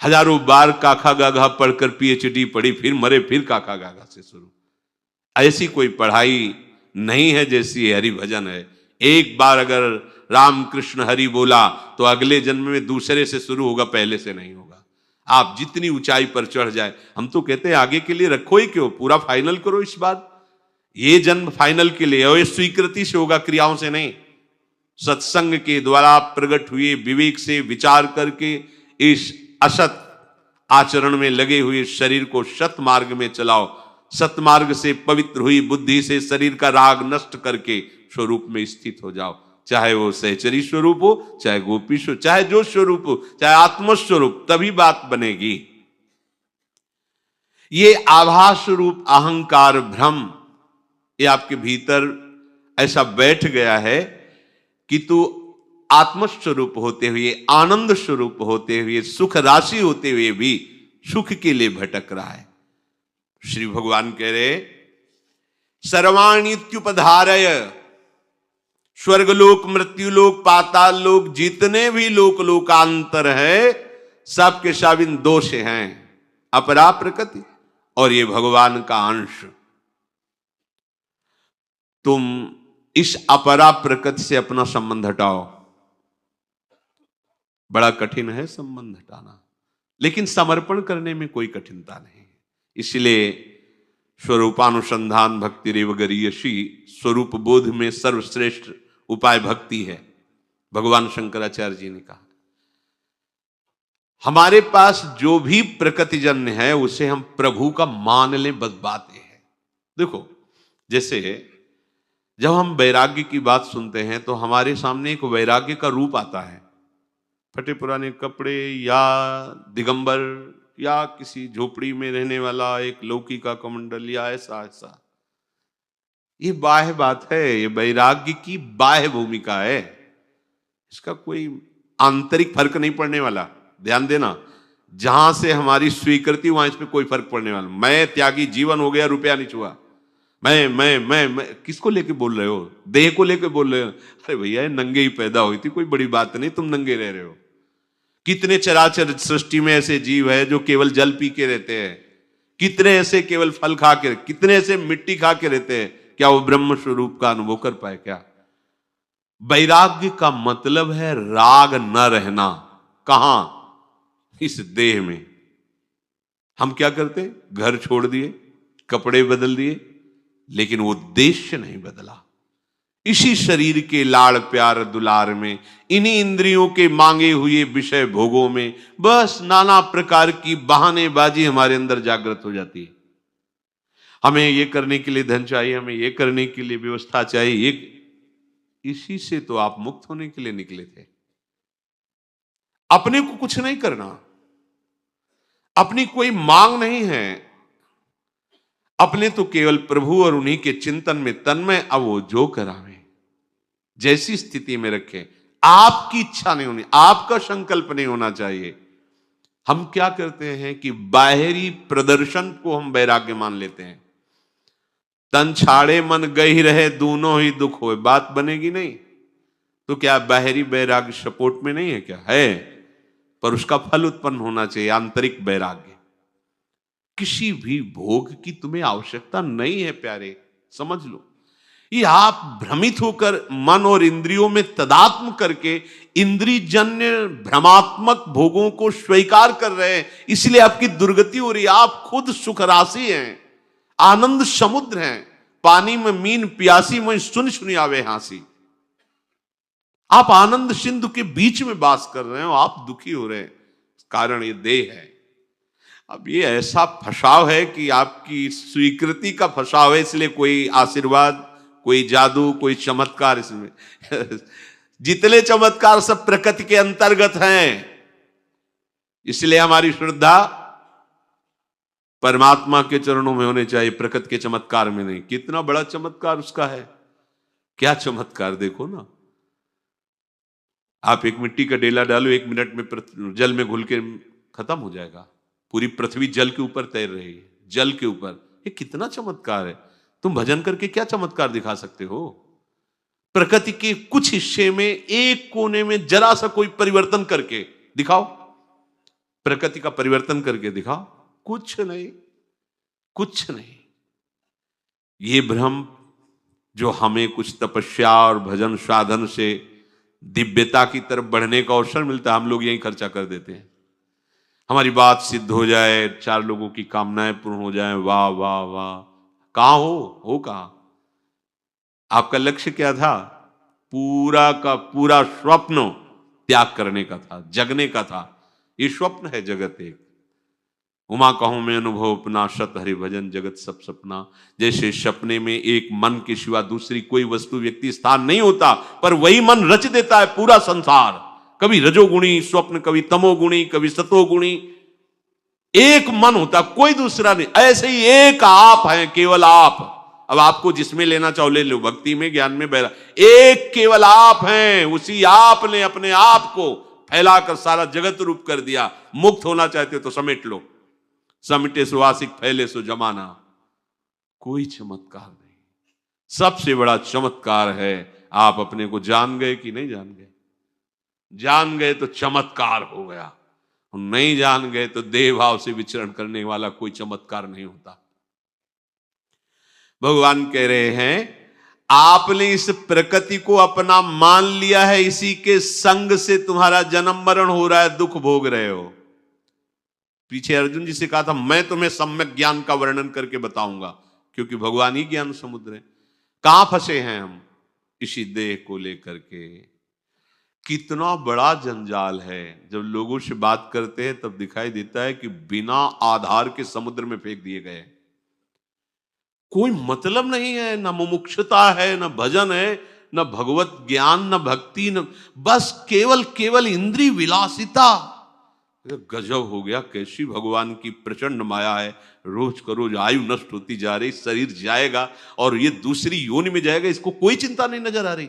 हजारों बार काखा गाघा पढ़कर पीएचडी पढ़ी, फिर मरे, फिर काखा गाघा से शुरू। ऐसी कोई पढ़ाई नहीं है जैसी हरि भजन है। एक बार अगर राम कृष्ण हरि बोला तो अगले जन्म में दूसरे से शुरू होगा, पहले से नहीं होगा। आप जितनी ऊंचाई पर चढ़ जाए, हम तो कहते हैं आगे के लिए रखो ही क्यों, पूरा फाइनल करो इस बार। ये जन्म फाइनल के लिए, और ये स्वीकृति से होगा, क्रियाओं से नहीं। सत्संग के द्वारा प्रकट हुए विवेक से विचार करके इस असत आचरण में लगे हुए शरीर को सत मार्ग में चलाओ। सतमार्ग से पवित्र हुई बुद्धि से शरीर का राग नष्ट करके स्वरूप में स्थित हो जाओ। चाहे वो सहचरी स्वरूप हो, चाहे गोपी स्वरूप, चाहे जो स्वरूप हो, चाहे आत्मस्वरूप, तभी बात बनेगी। ये आभास रूप अहंकार भ्रम, ये आपके भीतर ऐसा बैठ गया है कि तू आत्मस्वरूप होते हुए, आनंद स्वरूप होते हुए, सुख राशि होते हुए भी सुख के लिए भटक रहा है। श्री भगवान कह रहे, सर्वाणीत्युपधारय, स्वर्गलोक, मृत्युलोक, पाताल लोक, जितने भी लोक लोकांतर है, सबके सब इन दो से हैं, अपरा प्रकृति और ये भगवान का अंश। तुम इस अपरा प्रकृति से अपना संबंध हटाओ। बड़ा कठिन है संबंध हटाना, लेकिन समर्पण करने में कोई कठिनता नहीं। इसलिए स्वरूपानुसंधान भक्ति रेव गरीयसी, स्वरूप बोध में सर्वश्रेष्ठ उपाय भक्ति है, भगवान शंकराचार्य जी ने कहा। हमारे पास जो भी प्रकृतिजन्य है उसे हम प्रभु का मान लें, बस बात यह है। देखो, जैसे जब हम वैराग्य की बात सुनते हैं तो हमारे सामने एक वैराग्य का रूप आता है, फटे पुराने कपड़े या दिगंबर या किसी झोपड़ी में रहने वाला एक लौकी का कमंडल या ऐसा ऐसा। ये बाह्य बात है, ये वैराग्य की बाह्य भूमिका है, इसका कोई आंतरिक फर्क नहीं पड़ने वाला। ध्यान देना, जहां से हमारी स्वीकृति वहां इसमें कोई फर्क पड़ने वाला। मैं त्यागी जीवन हो गया, रुपया नहीं छुआ। मैं किसको लेके बोल रहे हो? देह को लेके बोल रहे हो? अरे भैया, नंगे ही पैदा हुई थी, कोई बड़ी बात नहीं, तुम नंगे रह रहे हो। कितने चराचर सृष्टि में ऐसे जीव है जो केवल जल पी के रहते हैं, कितने ऐसे केवल फल खा के, कितने ऐसे मिट्टी खा के रहते हैं। क्या वो ब्रह्म स्वरूप का अनुभव कर पाए? क्या? वैराग्य का मतलब है राग न रहना। कहां? इस देह में। हम क्या करते? घर छोड़ दिए, कपड़े बदल दिए, लेकिन वो उद्देश्य नहीं बदला। इसी शरीर के लाड़ प्यार दुलार में, इन्हीं इंद्रियों के मांगे हुए विषय भोगों में बस नाना प्रकार की बहानेबाजी हमारे अंदर जागृत हो जाती है। हमें ये करने के लिए धन चाहिए, हमें ये करने के लिए व्यवस्था चाहिए। इसी से तो आप मुक्त होने के लिए निकले थे। अपने को कुछ नहीं करना, अपनी कोई मांग नहीं है, अपने तो केवल प्रभु और उन्हीं के चिंतन में तन्मय। अब वो जो करावे, जैसी स्थिति में रखे, आपकी इच्छा नहीं होनी, आपका संकल्प नहीं होना चाहिए। हम क्या करते हैं कि बाहरी प्रदर्शन को हम वैराग्य मान लेते हैं। तन छाड़े मन गई रहे, दोनों ही दुख होए, बात बनेगी नहीं। तो क्या बाहरी वैराग्य सपोर्ट में नहीं है? क्या है, पर उसका फल उत्पन्न होना चाहिए, आंतरिक वैराग्य। किसी भी भोग की तुम्हें आवश्यकता नहीं है प्यारे, समझ लो। ये आप भ्रमित होकर मन और इंद्रियों में तदात्म करके इंद्रियजन्य भ्रमात्मक भोगों को स्वीकार कर रहे हैं, इसलिए आपकी दुर्गति हो रही है। आप खुद सुख राशि हैं, आनंद समुद्र हैं, पानी में मीन प्यासी में सुन सुनी आवे हांसी। आप आनंद सिंधु के बीच में वास कर रहे हो, आप दुखी हो रहे हैं, कारण ये देह है। अब ये ऐसा फसाव है कि आपकी स्वीकृति का फसाव है, इसलिए कोई आशीर्वाद, कोई जादू, कोई चमत्कार इसमें जितने चमत्कार सब प्रकृति के अंतर्गत हैं। इसलिए हमारी श्रद्धा परमात्मा के चरणों में होने चाहिए, प्रकृति के चमत्कार में नहीं। कितना बड़ा चमत्कार उसका है, क्या चमत्कार देखो ना। आप एक मिट्टी का डेला डालो, 1 मिनट में जल में घुल के खत्म हो जाएगा। पूरी पृथ्वी जल के ऊपर तैर रही है, जल के ऊपर। ये कितना चमत्कार है। तुम भजन करके क्या चमत्कार दिखा सकते हो? प्रकृति के कुछ हिस्से में, एक कोने में जरा सा कोई परिवर्तन करके दिखाओ। प्रकृति का परिवर्तन करके दिखाओ, कुछ नहीं, कुछ नहीं। ये भ्रम जो हमें कुछ तपस्या और भजन साधन से दिव्यता की तरफ बढ़ने का अवसर मिलता है, हम लोग यही खर्चा कर देते हैं। हमारी बात सिद्ध हो जाए, 4 लोगों की कामनाएं पूर्ण हो जाएं, वाह वाह वाह। कहां हो कहां? आपका लक्ष्य क्या था? पूरा का पूरा स्वप्न त्याग करने का था, जगने का था। ये स्वप्न है जगत एक। उमा कहूं मैं अनुभव अपना, सत हरि भजन जगत सब सपना। जैसे सपने में एक मन के सिवा दूसरी कोई वस्तु व्यक्ति स्थान नहीं होता, पर वही मन रच देता है पूरा संसार। कभी रजोगुणी स्वप्न, कभी तमोगुणी, कभी सतोगुणी। एक मन होता, कोई दूसरा नहीं। ऐसे ही एक आप है, केवल आप। अब आपको जिसमें लेना चाहो ले लो, भक्ति में, ज्ञान में, बैरा। एक केवल आप हैं। उसी आप ने अपने आप को फैलाकर सारा जगत रूप कर दिया। मुक्त होना चाहते हो तो समेट लो। समिटे सो आशिक, फैले सो जमाना। कोई चमत्कार नहीं। सबसे बड़ा चमत्कार है आप अपने को जान गए कि नहीं जान गए। जान गए तो चमत्कार हो गया, नहीं जान गए तो देह भाव से विचरण करने वाला कोई चमत्कार नहीं होता। भगवान कह रहे हैं आपने इस प्रकृति को अपना मान लिया है, इसी के संग से तुम्हारा जन्म मरण हो रहा है, दुख भोग रहे हो। पीछे अर्जुन जी से कहा था मैं तुम्हें सम्यक ज्ञान का वर्णन करके बताऊंगा, क्योंकि भगवान ही ज्ञान समुद्र है। कहां फंसे हैं हम? इसी देह को लेकर के। कितना बड़ा जंजाल है। जब लोगों से बात करते हैं तब दिखाई देता है कि बिना आधार के समुद्र में फेंक दिए गए। कोई मतलब नहीं है, ना मुमुक्षुता है, ना भजन है, ना भगवत ज्ञान, ना भक्ति, न बस केवल केवल इंद्रिय विलासिता। गजब हो गया। कैसी भगवान की प्रचंड माया है। रोज का रोज आयु नष्ट होती जा रही, शरीर जाएगा और ये दूसरी योनि में जाएगा, इसको कोई चिंता नहीं नजर आ रही।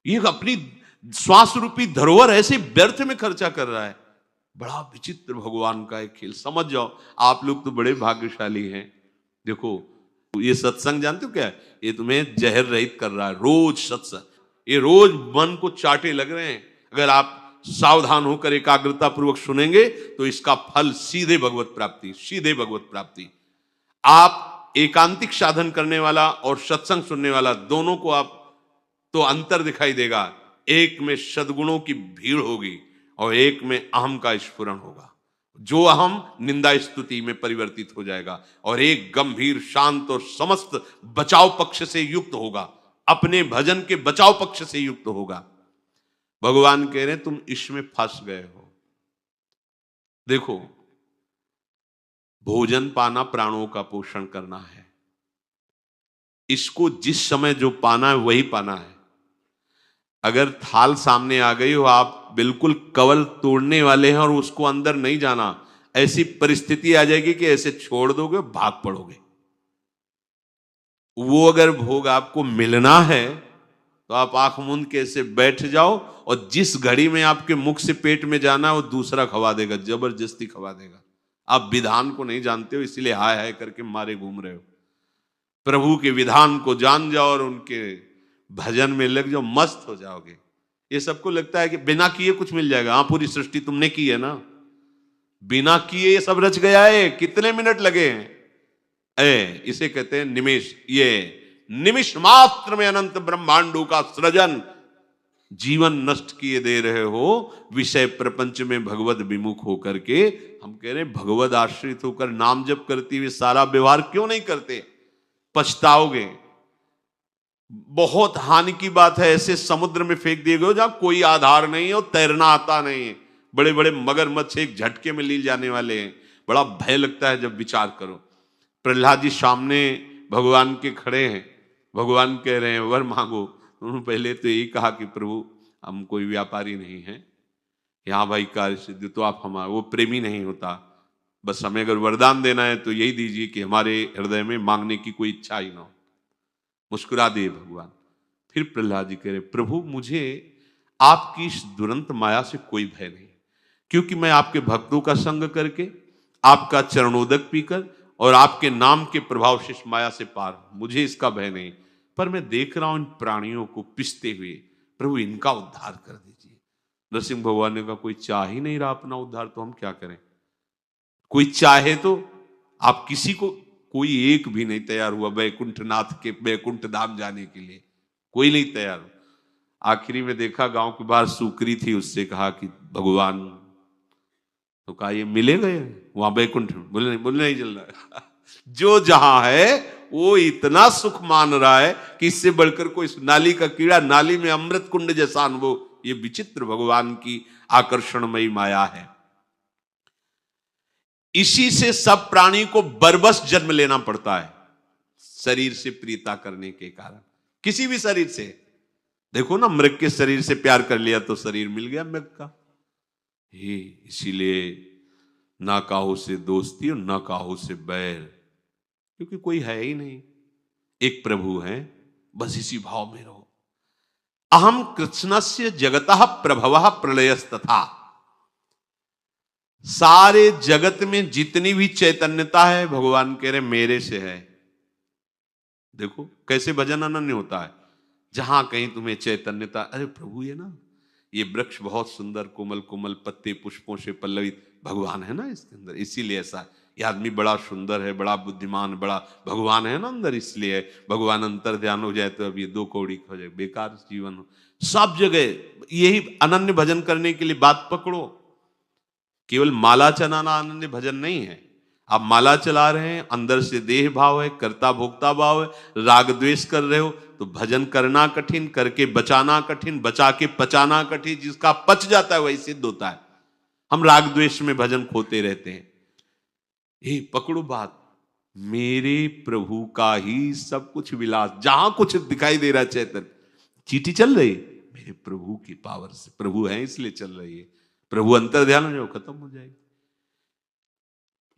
ये अपनी श्वास रूपी धरोहर ऐसे व्यर्थ में खर्चा कर रहा है। बड़ा विचित्र भगवान का एक खेल। समझ जाओ, आप लोग तो बड़े भाग्यशाली हैं। देखो ये सत्संग जानते हो क्या है? ये तुम्हें जहर रहित कर रहा है। रोज सत्संग, ये रोज मन को चाटे लग रहे हैं। अगर आप सावधान होकर एकाग्रता पूर्वक सुनेंगे तो इसका फल सीधे भगवत प्राप्ति, सीधे भगवत प्राप्ति। आप एकांतिक साधन करने वाला और सत्संग सुनने वाला दोनों को आप तो अंतर दिखाई देगा। एक में सद्गुणों की भीड़ होगी और एक में अहम का स्फुरण होगा। जो अहम निंदा स्तुति में परिवर्तित हो जाएगा और एक गंभीर शांत और समस्त बचाव पक्ष से युक्त होगा, अपने भजन के बचाव पक्ष से युक्त होगा। भगवान कह रहे हैं तुम इसमें फंस गए हो। देखो, भोजन पाना प्राणों का पोषण करना है। इसको जिस समय जो पाना है वही पाना है। अगर थाल सामने आ गई हो, आप बिल्कुल कवल तोड़ने वाले हैं और उसको अंदर नहीं जाना, ऐसी परिस्थिति आ जाएगी कि ऐसे छोड़ दोगे, भाग पड़ोगे। वो अगर भोग आपको मिलना है तो आप आंख मूंद के ऐसे बैठ जाओ और जिस घड़ी में आपके मुख से पेट में जाना है वो दूसरा खवा देगा, जबरदस्ती खवा देगा। आप विधान को नहीं जानते हो, इसलिए हाय हाय करके मारे घूम रहे हो। प्रभु के विधान को जान जाओ और उनके भजन में लग जाओ, मस्त हो जाओगे। ये सबको लगता है कि बिना किए कुछ मिल जाएगा। हाँ, पूरी सृष्टि तुमने की है ना, बिना किए ये सब रच गया है। कितने मिनट लगे हैं? इसे कहते हैं निमिष। ये निमिष मात्र में अनंत ब्रह्मांडों का सृजन। जीवन नष्ट किए दे रहे हो विषय प्रपंच में भगवत विमुख होकर के। हम कह रहे हैं भगवत आश्रित होकर नाम जप करते हुए सारा व्यवहार क्यों नहीं करते? पछताओगे। बहुत हानि की बात है, ऐसे समुद्र में फेंक दिए गए जहां कोई आधार नहीं है और तैरना आता नहीं है। बड़े बड़े मगरमच्छ एक झटके में ली जाने वाले हैं। बड़ा भय लगता है जब विचार करो। प्रहलाद जी सामने भगवान के खड़े हैं। भगवान कह रहे हैं वर मांगो। उन्होंने पहले तो यही कहा कि प्रभु हम कोई व्यापारी नहीं है, यहाँ भाई कार्य सिद्धि तो आप हमारा, वो प्रेमी नहीं होता। बस हमें अगर वरदान देना है तो यही दीजिए कि हमारे हृदय में मांगने की कोई इच्छा ही ना हो। मुस्कुरा दिए भगवान। फिर प्रहलाद जी कह रहे प्रभु मुझे आपकी इस दुरंत माया से कोई भय नहीं, क्योंकि मैं आपके भक्तों का संग करके, आपका चरणोदक पीकर और आपके नाम के प्रभाव से इस माया से पार हूं। मुझे इसका भय नहीं। पर मैं देख रहा हूं इन प्राणियों को पिसते हुए, प्रभु इनका उद्धार कर दीजिए। नरसिंह भगवान ने कहा कोई चाह ही नहीं रहा अपना उद्धार, तो हम क्या करें? कोई चाहे तो आप किसी को, कोई एक भी नहीं तैयार हुआ बैकुंठनाथ के बैकुंठ धाम जाने के लिए, कोई नहीं तैयार हुआ। आखिरी में देखा गांव के बाहर सुकरी थी, उससे कहा कि भगवान, तो कहा ये मिलेगा वहां बैकुंठ? बोले नहीं चल रहा जो जहां है वो इतना सुख मान रहा है कि इससे बढ़कर कोई नाली का कीड़ा नाली में अमृत कुंड जैसा अनुभव। ये विचित्र भगवान की आकर्षणमयी माया है। इसी से सब प्राणी को बरबस जन्म लेना पड़ता है, शरीर से प्रीता करने के कारण। किसी भी शरीर से, देखो ना, मृग के शरीर से प्यार कर लिया तो शरीर मिल गया मृग का। ये इसीलिए ना काहो से दोस्ती और ना काहो से बैर, क्योंकि कोई है ही नहीं, एक प्रभु है, बस इसी भाव में रहो। अहम कृष्णस्य जगतः प्रभवः प्रलयस्तथा। सारे जगत में जितनी भी चैतन्यता है भगवान कह रहे मेरे से है। देखो कैसे भजन अनन्य होता है, जहां कहीं तुम्हें चैतन्यता, अरे प्रभु ये ना, ये वृक्ष बहुत सुंदर कोमल कोमल पत्ते पुष्पों से पल्लवित, भगवान है ना इसके अंदर, इसीलिए ऐसा। ये आदमी बड़ा सुंदर है, बड़ा बुद्धिमान, बड़ा भगवान है ना अंदर, इसलिए भगवान अंतर ध्यान हो जाए तो अब ये दो कौड़ी हो जाए, बेकार जीवन हो। सब जगह यही अनन्य भजन करने के लिए बात पकड़ो। केवल माला चलाना अनन्य भजन नहीं है। आप माला चला रहे हैं, अंदर से देह भाव है, कर्ता भोक्ता भाव है, राग द्वेष कर रहे हो, तो भजन करना कठिन, करके बचाना कठिन, बचा के पचाना कठिन। जिसका पच जाता है वही सिद्ध होता है। हम राग द्वेष में भजन खोते रहते हैं। ये पकड़ो बात, मेरे प्रभु का ही सब कुछ विलास, जहां कुछ दिखाई दे रहा है चैतन्य, चीटी चल रही, मेरे प्रभु की पावर से, प्रभु है इसलिए चल रही है। प्रभु अंतर ध्यान हो जाओ, खत्म हो जाएगी।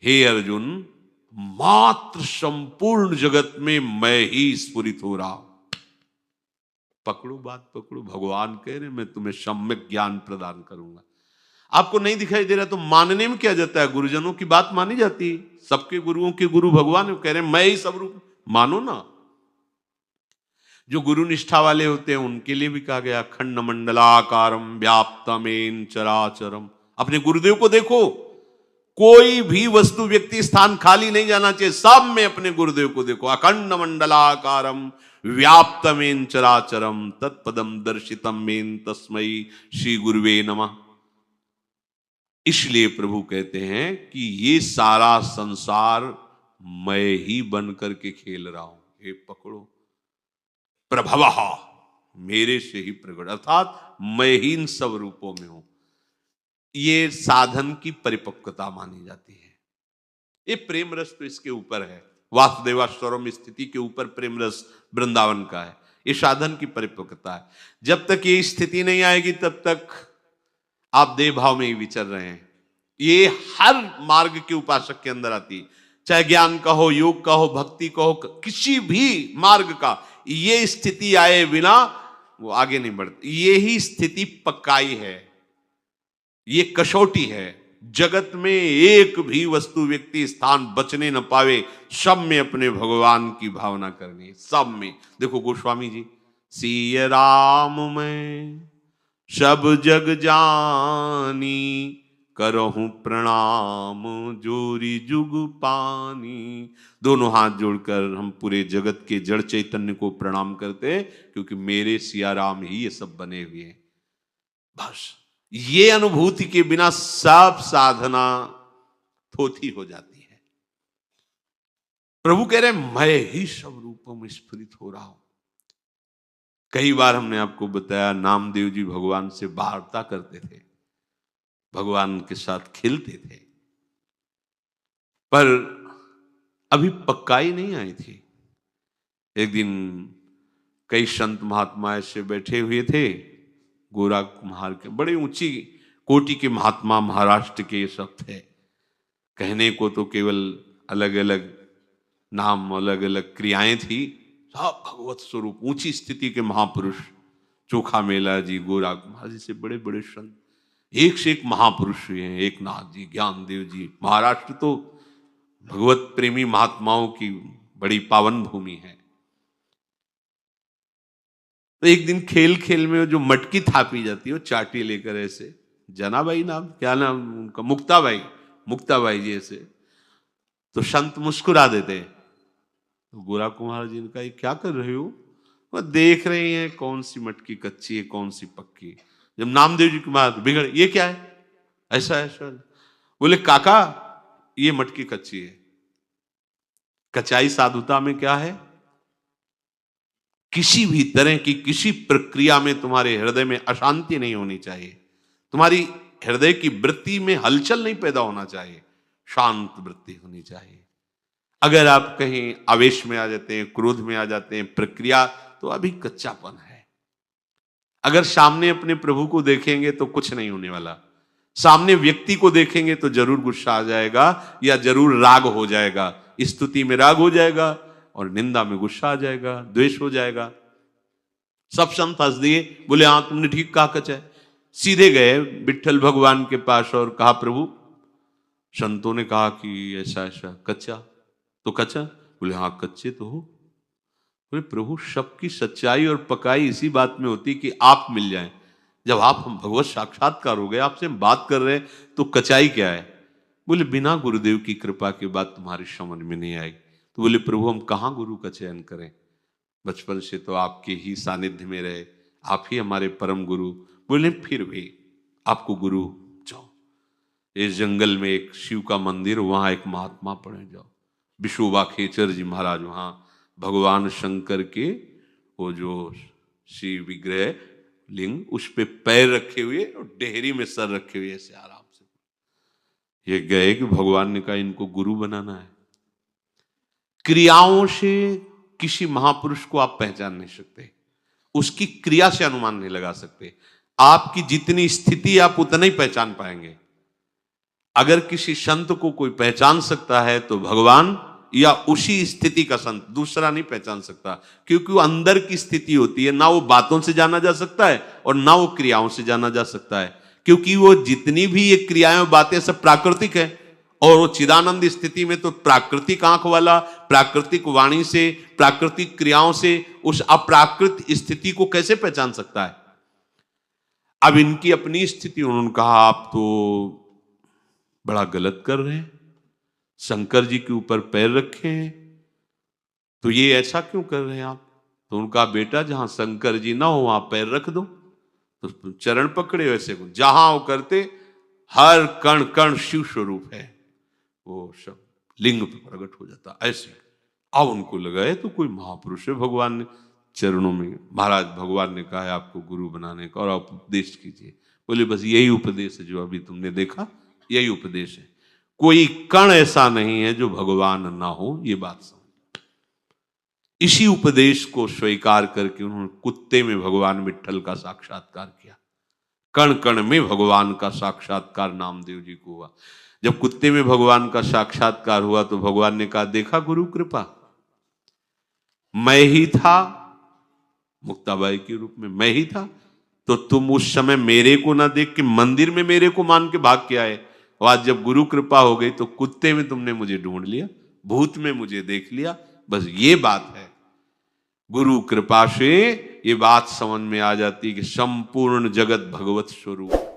हे अर्जुन, मात्र संपूर्ण जगत में मैं ही स्फुरित हो रहा हूं। पकड़ो बात, पकड़ो। भगवान कह रहे मैं तुम्हें सम्यक ज्ञान प्रदान करूंगा। आपको नहीं दिखाई दे रहा तो मानने में क्या जाता है? गुरुजनों की बात मानी जाती है, सबके गुरुओं के गुरु भगवान कह रहे हैं मैं ही सब रूप, मानो ना। जो गुरु निष्ठा वाले होते हैं उनके लिए भी कहा गया अखंड मंडलाकारम व्याप्तमेन चराचरम। अपने गुरुदेव को देखो, कोई भी वस्तु व्यक्ति स्थान खाली नहीं जाना चाहिए, सब में अपने गुरुदेव को देखो। अखंड मंडलाकारम व्याप्तमेन चराचरम तत्पदम दर्शितम मेन तस्मै श्री गुरुवे नमः। इसलिए प्रभु कहते हैं कि ये सारा संसार मैं ही बन करके खेल रहा हूं। ये पकड़ो, प्रभवः, मेरे से ही प्रकट, अर्थात मैं ही इन सब रूपों में हूं। ये साधन की परिपक्वता मानी जाती है। ये प्रेम रस तो इसके ऊपर है, वासुदेवाश्वरम स्थिति के ऊपर प्रेम रस वृंदावन का है। ये साधन की परिपक्वता है। जब तक ये स्थिति नहीं आएगी तब तक आप देह भाव में ही विचर रहे हैं। ये हर मार्ग के उपासक के अंदर आती है, चाहे ज्ञान का हो, योग का हो, भक्ति का हो, किसी भी मार्ग का, ये स्थिति आए बिना वो आगे नहीं बढ़ती। ये ही स्थिति पक्काई है, ये कसौटी है। जगत में एक भी वस्तु व्यक्ति स्थान बचने न पावे, सब में अपने भगवान की भावना करनी है, सब में। देखो गोस्वामी जी, सिय राम में सब जग जानी, करहूं प्रणाम जोरी जुग पानी। दोनों हाथ जोड़कर हम पूरे जगत के जड़ चैतन्य को प्रणाम करते हैं, क्योंकि मेरे सिया राम ही ये सब बने हुए हैं। बस ये अनुभूति के बिना सब साधना थोथी हो जाती है। प्रभु कह रहे हैं मैं ही सब रूपों में स्फुरित हो रहा हूं। कई बार हमने आपको बताया नामदेव जी भगवान से वार्ता करते थे, भगवान के साथ खेलते थे, पर अभी पक्काई नहीं आई थी। एक दिन कई संत महात्मा ऐसे बैठे हुए थे, गोरा कुम्हार के, बड़े ऊंची कोटि के महात्मा महाराष्ट्र के सब थे। कहने को तो केवल अलग अलग नाम, अलग अलग क्रियाएं थी, सब भगवत स्वरूप ऊंची स्थिति के महापुरुष। चोखा मेला जी, गोरा कुम्हार जी से बड़े बड़े संत, एक से एक महापुरुष हुए हैं। एकनाथ जी, ज्ञानदेव जी। महाराष्ट्र तो भगवत प्रेमी महात्माओं की बड़ी पावन भूमि है। तो एक दिन खेल खेल में जो मटकी थापी जाती है, वो चाटी लेकर ऐसे, जनाबाई नाम, क्या नाम उनका, मुक्ताबाई जी ऐसे, तो संत मुस्कुरा देते हैं। तो गोरा कुमार जी ने कहा, ये क्या कर रहे हो? वह देख रहे हैं कौन सी मटकी कच्ची है कौन सी पक्की। जब नामदेव जी की बात बिगड़, ये क्या है, ऐसा ऐसा। बोले काका ये मटकी कच्ची है। कचाई साधुता में क्या है, किसी भी तरह की किसी प्रक्रिया में तुम्हारे हृदय में अशांति नहीं होनी चाहिए, तुम्हारी हृदय की वृत्ति में हलचल नहीं पैदा होना चाहिए, शांत वृत्ति होनी चाहिए। अगर आप कहीं आवेश में आ जाते हैं, क्रोध में आ जाते हैं, प्रक्रिया, तो अभी कच्चापन है। अगर सामने अपने प्रभु को देखेंगे तो कुछ नहीं होने वाला, सामने व्यक्ति को देखेंगे तो जरूर गुस्सा आ जाएगा या जरूर राग हो जाएगा, स्तुति में राग हो जाएगा और निंदा में गुस्सा आ जाएगा, द्वेष हो जाएगा। सब संत हंस दिए, बोले हाँ तुमने ठीक कहा कच्चा है। सीधे गए विट्ठल भगवान के पास और कहा, प्रभु संतों ने कहा कि ऐसा ऐसा, कच्चा तो कच्चा? बोले हाँ कच्चे तो हो। बोले प्रभु सबकी सच्चाई और पकाई इसी बात में होती कि आप मिल जाएं। जब आप हम भगवत साक्षात्कार हो गए, आपसे हम बात कर रहे हैं, तो कचाई क्या है? बोले बिना गुरुदेव की कृपा के बात तुम्हारी समझ में नहीं आएगी। तो बोले प्रभु हम कहाँ गुरु का चयन करें, बचपन से तो आपके ही सानिध्य में रहे, आप ही हमारे परम गुरु। बोले फिर भी आपको गुरु जाओ, इस जंगल में एक शिव का मंदिर, वहां एक महात्मा पड़े, जाओ विशोबा खेचर जी महाराज, वहां भगवान शंकर के वो जो शिव विग्रह लिंग, उस पे पैर रखे हुए और डेहरी में सर रखे हुए ऐसे आराम से। ये गए कि भगवान ने कहा इनको गुरु बनाना है। क्रियाओं से किसी महापुरुष को आप पहचान नहीं सकते, उसकी क्रिया से अनुमान नहीं लगा सकते। आपकी जितनी स्थिति आप उतना ही पहचान पाएंगे। अगर किसी संत को कोई पहचान सकता है तो भगवान या उसी स्थिति का संत, दूसरा नहीं पहचान सकता, क्योंकि वो अंदर की स्थिति होती है। ना वो बातों से जाना जा सकता है और ना वो क्रियाओं से जाना जा सकता है, क्योंकि वो जितनी भी ये क्रियाएं बातें सब प्राकृतिक है। और वो चिदानंद स्थिति में तो प्राकृतिक आंख वाला, प्राकृतिक वाणी से, प्राकृतिक क्रियाओं से उस अप्राकृत स्थिति को कैसे पहचान सकता है? अब इनकी अपनी स्थिति, उन्होंने कहा आप तो बड़ा गलत कर रहे हैं, शंकर जी के ऊपर पैर रखे हैं, तो ये ऐसा क्यों कर रहे हैं आप? तो उनका बेटा जहां शंकर जी ना हो वहां पैर रख दो, तो चरण पकड़े वैसे को, जहां वो करते हर कण कण शिव स्वरूप है, वो सब लिंग पे प्रकट हो जाता ऐसे। अब उनको लगा है तो कोई महापुरुष है, भगवान ने चरणों में, महाराज भगवान ने कहा है आपको गुरु बनाने का और आप उपदेश कीजिए। बोले बस यही उपदेश है जो अभी तुमने देखा, यही उपदेश है, कोई कण ऐसा नहीं है जो भगवान ना हो, ये बात समझ। इसी उपदेश को स्वीकार करके उन्होंने कुत्ते में भगवान विट्ठल का साक्षात्कार किया। कण कण में भगवान का साक्षात्कार नामदेव जी को हुआ। जब कुत्ते में भगवान का साक्षात्कार हुआ तो भगवान ने कहा, देखा गुरु कृपा, मैं ही था, मुक्ताबाई के रूप में मैं ही था, तो तुम उस समय मेरे को ना देख के मंदिर में मेरे को मान के भाग के आए, और आज जब गुरु कृपा हो गई तो कुत्ते में तुमने मुझे ढूंढ लिया, भूत में मुझे देख लिया। बस ये बात है, गुरु कृपा से ये बात समझ में आ जाती कि संपूर्ण जगत भगवत स्वरूप।